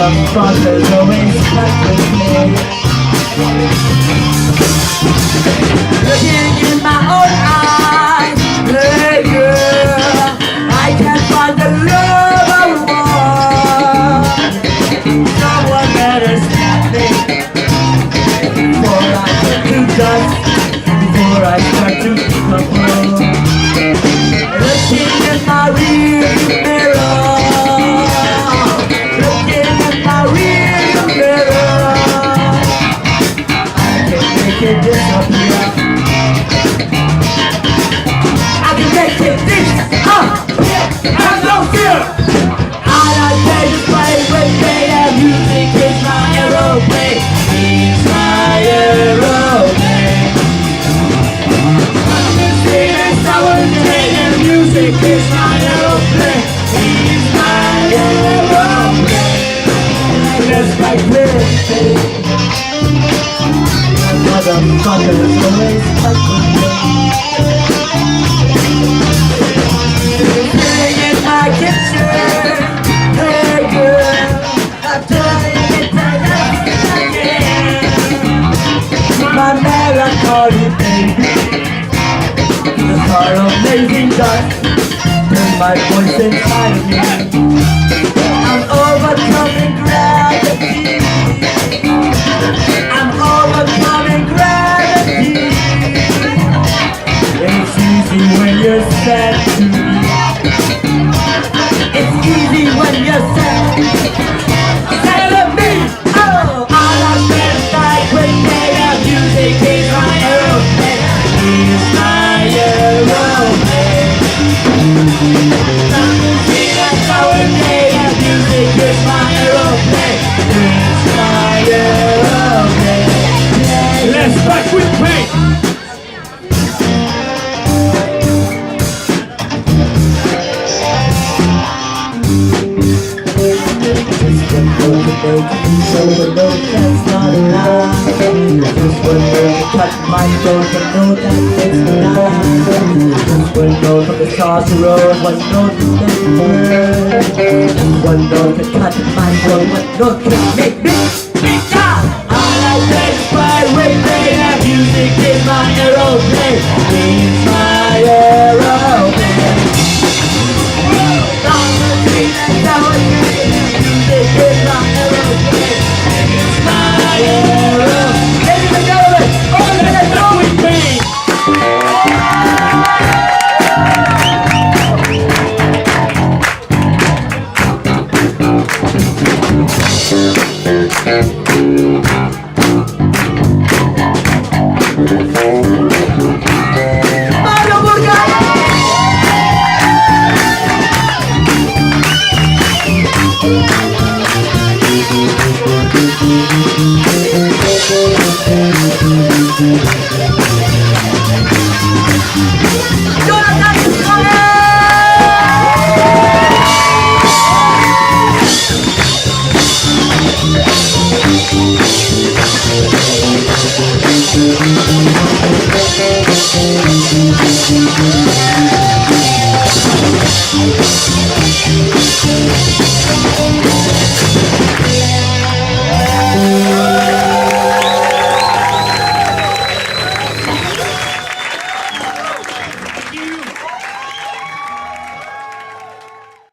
motherfuckers always stuck with me. Looking in my own eyes, hey girl, I can't find the love I want. Someone better stop me before I turn to dust, before I start to crumble. Looking in my rear mirror, looking in my rear mirror, I can make it disappear. I can make it disappear. Have no fear. All I say is play with me, and music is my aeroplane. It's my aeroplane. Music is my aeroplane. It's my aeroplane. Let's fight with it. Motherfuckers always fight with me. Sitting in my kitchen, hey girl, I'm turning it again. My melancholy baby, the heart of amazing dust, turn my voice inside of me. I'm overcoming gravity. I'm overcoming gravity. It's easy when you're sad to me. It's easy when you're sad. Sad to me. Oh, all I spend night with data music is my aeroplane. It's my aeroplane. That's how we play, and music is my aeroplane. It's my aeroplane. Let's back with pain. So the note that's not enough. Just one note to touch my soul, the note that makes me laugh. Just one note from the stars to roll, one note to make me burn. Just one note to touch my soul, one note to make me shout. All I say is fly with me, and music is my aeroplane. It's my aeroplane. Down the street and down the street, music is my aeroplane. It's my aeroplane. Ladies and gentlemen, open the door with me.